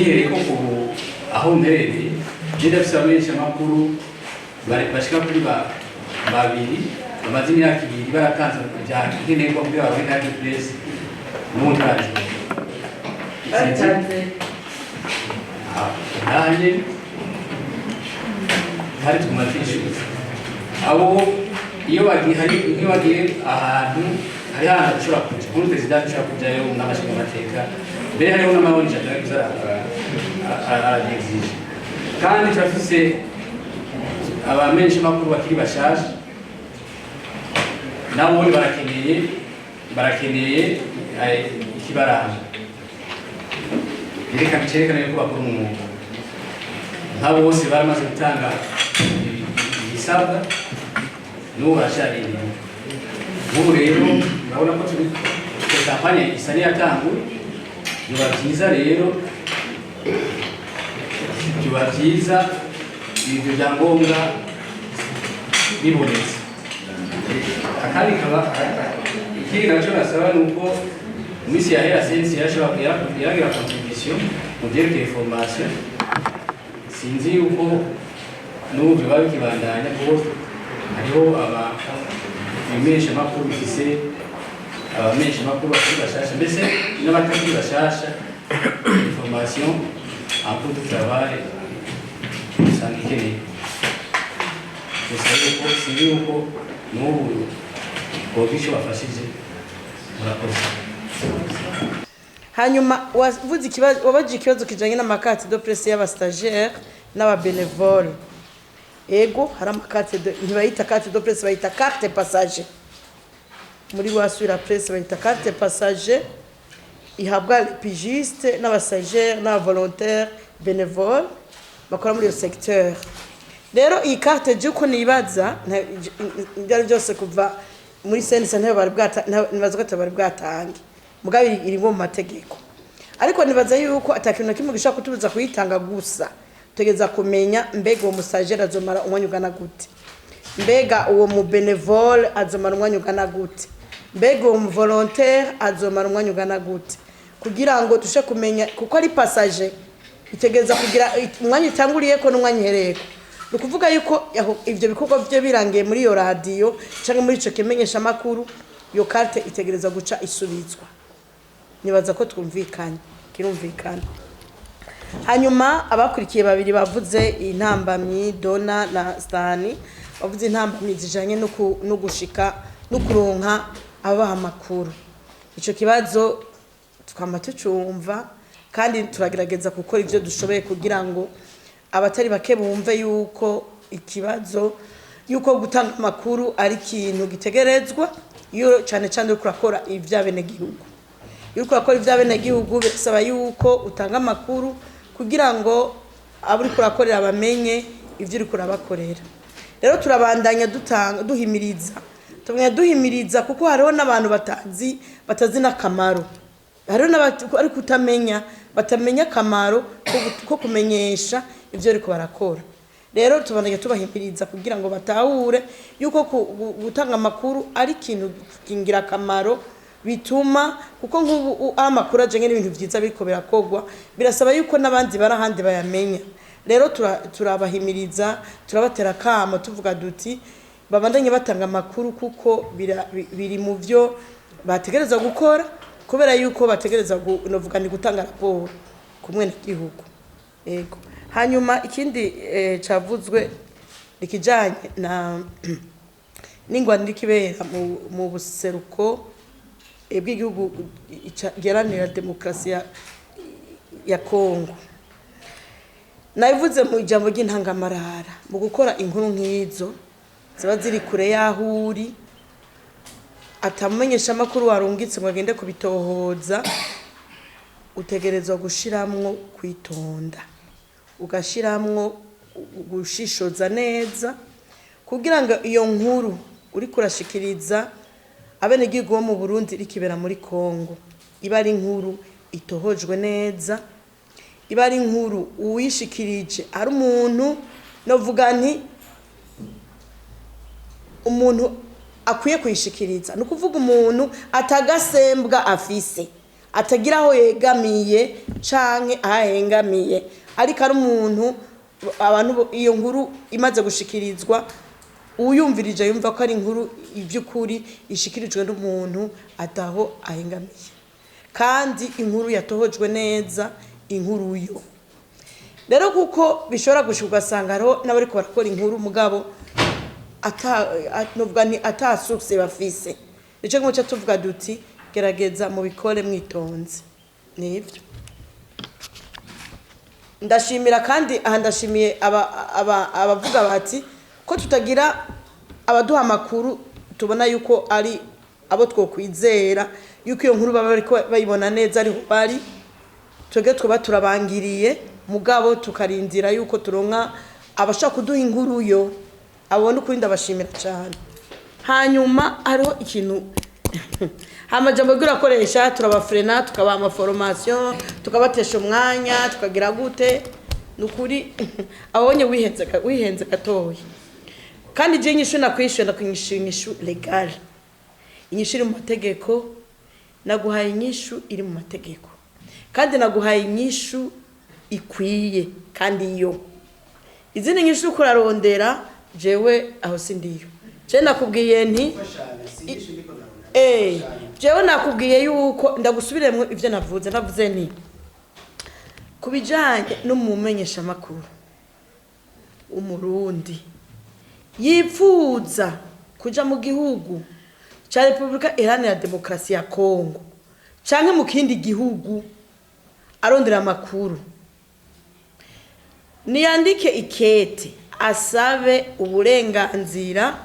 nihereye ko aho mperereye genda afise abamenyeshamakuru bashika kuri babiri bamaze imyaka ibiri baratanze nkenerwa kugira babe nta press n'ubundi batanze nanjye hari tumatishuza abo iyo bagiye ahantu hari ahantu ushobora kuja muri perezida ushobora kujayo n'abashinga amateka mbere hariho n'amabonja arabyexige kandi turafise abamenyeshamakuru bakiri bashasha nabo barakeneye ikibaranga cerekana yuko bakora umwuga nk'abo bose baramaze gutanga ibisabwa n'ubu barashaririye ubu rero urabona ko kampanye isa n'iyatanguye biba byiza rero ibyo byangombwa bibonetse akandi ikindi nacyo nasaba ni uko iminsi yahera sensi yaragira contribution mu byerekeye formation sinzi yuko n'ubu biba bikibandanya kuko hariho abamenyeshamakuru bifise abamenyeshamakuru bakiri bashasha mbese n'abatakiri bashasha formation en cours de travail usanga ikeneye gusa yuko sinzi yuko n'ubu bobisho bafashije murakoze. Hanyuma wabajije ikibazo kijanye n'amakate de presse y'abastagiaire n'ababenevole. Ego hari amakate ntibayita carte de presse bayita carte passager. Muri wasura presse bayita carte passager ihabwa pigiste n'abastagiaire n'abavolontaire bénévole bakora muri iyo secteur. Rero iyi carte juko nibaza ndari byose kuva muri sense ntayo bari bwatange mugabe iri mu mategeko ariko nibaza yuko atakintu na kimwe gishaka kutubuza kuyitanga gusa tegeza kumenya mbega uwo musagera azomara umwanya ugana gute mbega uwo mu bénévole azomara umwanya ugana gute mbega uwo mu volontaire azomara umwanya ugana gute kugira ngo tushe kumenya kuko ari passager itegeza kugira umwanya itanguriye ko n'umwanya ihereko nukuvuga yuko ivyo bikorwa byo birangiye muri yo radio canke muri ico kimenyesha makuru yo carte itegereza guca isubizwa nibaza ko twumvikanye kirumvikana. Hanyuma abakurikiye babiri bavuze intambamyi Dona na Stani bavuze intambamyi zijanye no gushika no kuronka abaha makuru ico kibazo tukama tucumva kandi turagerageza gukora ivyo dushoboye kugira ngo abatari bake bumve yuko ikibazo yuko gutanga makuru ari kintu gitegerezwa iyo cyane cyane kurakora ivyabene gihugu yuko akora ivyabene gihugu bisaba yuko utanga makuru kugira ngo aburi kurakorera bamenye ivyo uri kurabakorera. Rero turabandanya duhimiriza kuko hariho n'abantu batazi nakamaro hariho n'abari kutamenya batamenya kamaro ko kumenyesha ivyo ariko barakora. Rero tubandanya tubahimiriza kugira ngo batahure yuko gutanga makuru ari kintu kingira kamaro bituma kuko nk'ubu amakuru ajanye n'ibintu vyiza biriko birakogwa birasaba yuko nabandi barahandi bayamenya. Rero turabahimiriza turabatera kamo tuvuga duti babandanye batanga makuru kuko biri mu vyo bategereza gukora kubera yuko bategereza novuga ni gutanga raporo kumwe n'igihugu. Ego hanyuma ikindi cavuzwe ikijanye na n'ingwani rikibera mu buseruko bw'igihugu geranira demokrasi ya Kongo. Nabivuze mu ijambo ry'intangamarara mu gukora inkuru nk'izo ziba ziri kure yahuri atamenyesha makuru warungitse ngo agende kubitohoza utegerezwa gushiramwo kwitonda ugashiramwo gushishoza neza kugira ngo iyo nkuru uri kurashikiriza abene gihugu mu Burundi rikibera muri Kongo iba ari inkuru itohojwe neza iba ari inkuru uwishikirije ari umuntu novuga nti umuntu akwiye kwishikiriza no kuvuga umuntu atagasembwa afise atagira aho yegamiye canke ahengamiye ariko ari umuntu abantu iyo nkuru imaze gushikirizwa uyumvirije yumva ko ari inkuru iby'ukuri ishikirijwe n'umuntu ataho ahengamiye kandi inkuru yatohojwe neza inkuru yo rero kuko bishobora gushika ugasanga n'abari ko barakora inkuru mugabo ata source bafise nico ngoce tuvuga duti gerageza mu bikore mwitonze nivyo ndashimira kandi ndashimiye abavuga bati ko tutagira abaduha amakuru tubona yuko ari abo twokwizera yuko iyo nkuru baba bariko bayibona neza ari bari twege twaba turabangiriye mugabo tukarindira yuko turonka abashaka kuduha inkuru yo abone ukuri ndabashimira cyane hanyuma hariho ikintu amajambo gurakoresha turabafrena tukabaha amaformation tukabatesha umwanya tukagira gute nukuri abonye wihenze gatoya kandi je nyishu nakwishyura ndakwinyigisha legal inyishu iri mu mategeko naguhaye inyishu iri mu mategeko kandi naguhaye inyishu ikwiye kandi yo izindi nyishu kurarondera jewe aho sindiyo je nakubwiye nti jewe nakubwiye yuko ndagusubiremwe ivyo navuze nti kubijanye no mumenyesha makuru umurundi yifuza kuja mu gihugu cha Republika Iharanira Demokarasi ya Kongo canke mu kindi gihugu arondera amakuru niyandike ikete asabe uburenganzira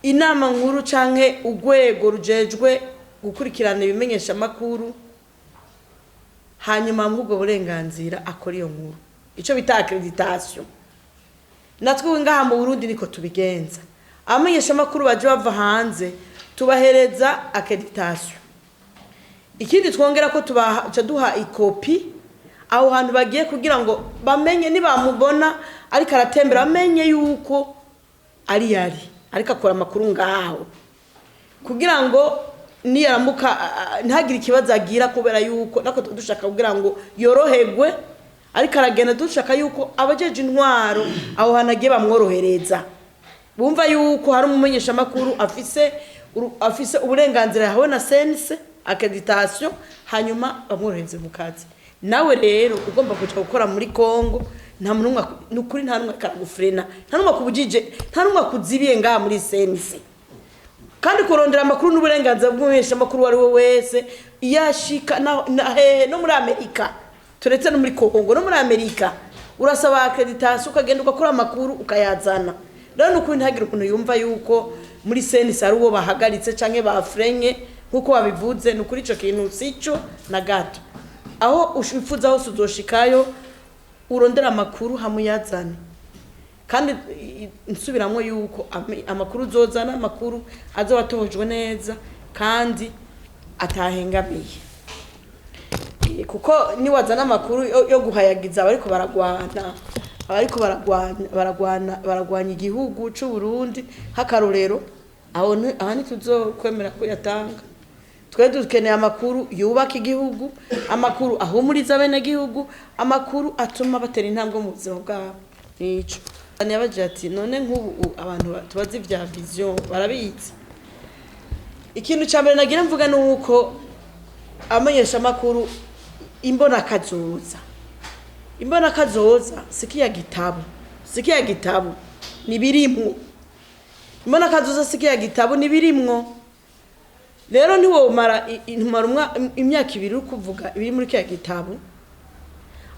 inama nkuru canke ugwego rujejwe gukurikirana ibimenyesha makuru hanyuma mubwo burenganzira akora iyo nkuru ico bita accreditation natwe ngaha mu Burundi niko tubigenza abamenyesha makuru baje bava hanze tubahereza accreditation ikindi twongera ko tubaca duha ikopi aho hantu bagiye kugira ngo bamenye nibamubona ariko aratembera amenye yuko ari yari ariko akora amakuru ngaho kugira ngo niyaramuka ntagire ikibazo agira kubera yuko nako dushaka kugira ngo yoroherwe ariko aragenda dushaka yuko abajeje intwaro aho hanagiye bamworohereza bumva yuko hari umumenyesha makuru afise uburenganzira yahawe na sense accreditation hanyuma bamworohereze mu kazi nawe rero ugomba kuja gukora muri Kongo nta muntu nukuri nta numwe karagufrena nta numwe kubujije nta numwe kuzibiye ngaha muri sense kandi kurondera amakuru n'uburenganzira bw'umumenyesha makuru wari we wese yashika no muri Amerika turetse no muri Kongo no muri Amerika urasaba accreditation ukagenda ugakora amakuru ukayazana rero nukuri ntagira ukuntu yumva yuko muri sense ari uwo bahagaritse canke bafrenye nkuko wabivuze nukuri ico kintu sico na gato aho ushifuza hose uzoshikayo urondera amakuru hamuyazane kandi nsubiramwo yuko amakuru uzozana amakuru azowatohojwe neza kandi atahengamiye kuko niwazana amakuru yo guhayagiza abariko baragwana igihugu c'u Burundi hakarorero aho ntituzokwemera ko yatanga twe dukeneye amakuru yubaka igihugu amakuru ahumuriza bene gihugu amakuru atuma batera intambwe mu buzima bwabo nico yabaje ati none nk'ubu abantu tubazi vya vision barabizi ikintu cyambere nagira mvuga nuko amenyesha amakuru imbona kazoza sikiya gitabu nibirimwo imbona kazoza sikiya gitabu nibirimwo rero ntiwomara imyaka 2 kuvuga ibiri muri kiya gitabu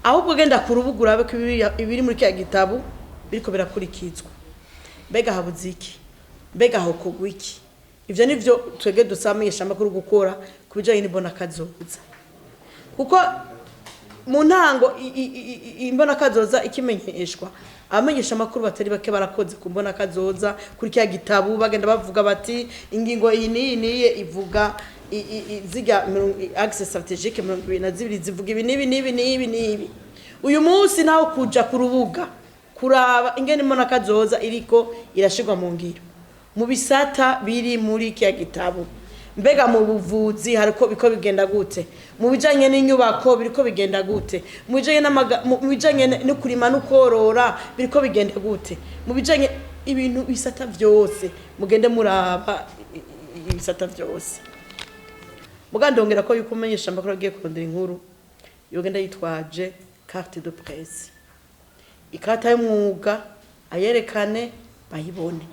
ahubwo genda kurubugura ko ibiri muri kiya gitabu biriko birakurikizwa mbega habuziki mbega hokogwiki ivyo nivyo twege dusamenyesha amakuru gukora kubijanye n'imbona kazoza kuko mu ntango imbona kazoza ikimenyeshwa abamenyesha amakuru batari bake barakoze kumbona kazoza kuri kiya gitabu bagenda bavuga bati ingingo iyi niye ivuga ziga access strategique 22 zivuga ibi nibi uyu munsi naho kuja ku rubuga kuraba ingene imbona kazoza iriko irashirwa mu ngiro mu bisata biri muri kiya gitabu mbega mu buvuzi hariko biko bigenda gute, mu bijanye n'inyubako biriko bigenda gute, mu bijanye no kurima no korora biriko bigenda gute, mu bijanye ibintu bisata vyose mugende muraba ibisata vyose. Mugandongera ko yuko umenyesha amakuru agiye kurondera inkuru yogenda yitwaje carte de presse, ikarata y'umwuga ayerekane bayibone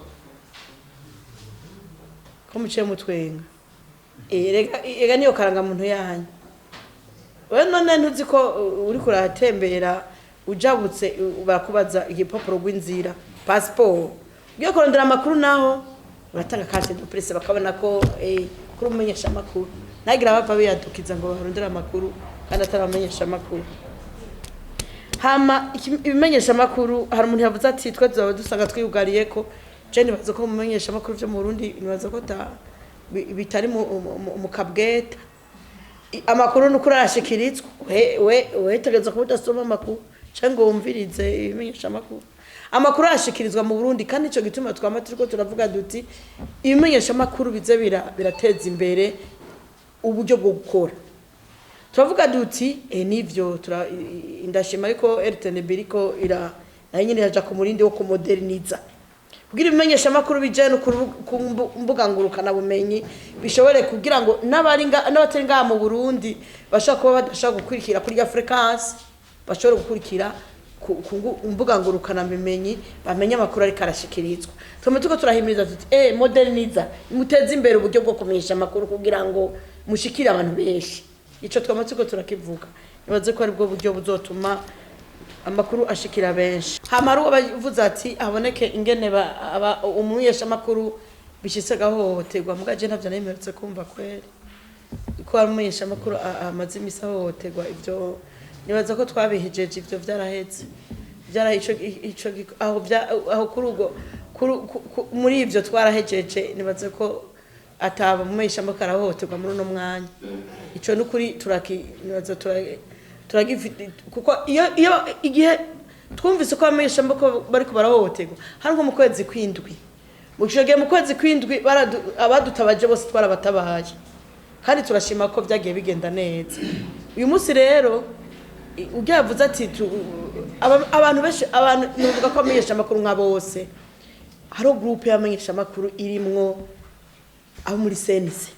ko muciye mutwenga. Ega niyo karanga muntu yanyu. Wewe none ntuzi ko uri kuratembera ujabutse barakubaza igipapuro rw'inzira passport, ugiye kurondera amakuru naho uratanga carte de presse bakabona ko kuri umenyesha amakuru. Nagira bava biyadukiza ngo barondera amakuru kandi ataramenyesha amakuru. Hama ibimenyesha amakuru hari umuntu yavuze ati twe tuzabe dusanga twiyugariye ko je nibaza ko mumenyesha amakuru byo mu Burundi nibaza ko bitari mu kabweta. Amakuru nuko arashikirizwa we tegeza ko udasoma amakuru cyangwa wumvirize ibimenyesha amakuru. Amakuru arashikirizwa mu Burundi kandi ico gituma twama turiko turavuga duti ibimenyesha amakuru bize birateza imbere uburyo bwo gukora. Turavuga duti nivyo indashima yuko RTNB iriko nayo nyine yaja ku murindi wo kumoderniza kugira ibimenyesha amakuru bijanye ku mbuga ngurukana bumenyi bishobore kugira ngo n'abatari ngaha mu Burundi bashaka kuba badashaka gukurikira kuri ya frequency bashobore gukurikira ku mbuga ngurukana bumenyi bamenye amakuru ari karashikirizwa. Tuko turahimiriza tuti moderniza muteze imbere uburyo bwo kumenyesha amakuru kugira ngo mushikire abantu benshi. Ico twamatsiko turakivuga nibaze ko ari bwo buryo buzotuma amakuru ashikira benshi. Hamaru abavuze ati haboneke ingene umunyesha amakuru bishitse gahohoterwa mugaje ntavyo nemeretse kumva kweri ko umunyesha amakuru amaze imisa hohoterwa. Ivyo nibaza ko twabihejeje, ivyo vyarahetse ico aho kurugo muri ivyo twarahejeje. Nibaze ko ataba mumenyesha amakuru arahohoterwa muri no mwanya. Ico nukuri nibaza turagifite kuko iyo igihe twumvise ko abamenyesha amakuru bariko barahohoterwa hari nko mu kwezi kwindwi, mu kwezi kwindwi abadutabaje bose twarabatabaye kandi turashima ko byagiye bigenda neza. Uyu munsi rero ugiyavuze ati abantu benshi nuvuga ko abamenyesha amakuru nka bose hari groupe y'abamenyesha amakuru irimwo abo muri senise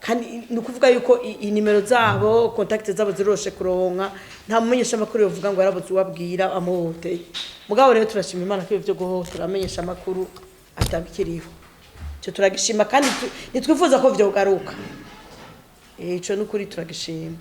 kandi nukuvuga yuko inimero zabo contact zabo ziroshe kuronka nta mumenyesha amakuru yovuga ngo yarabuze uwabwira amuhoteye. Mugabo rero turashima Imana ko ivyo guhotora amenyesha amakuru atabikiriho. Cyo turagishima kandi nitwifuza ko vyo garuka. Ico nukuri turagishima.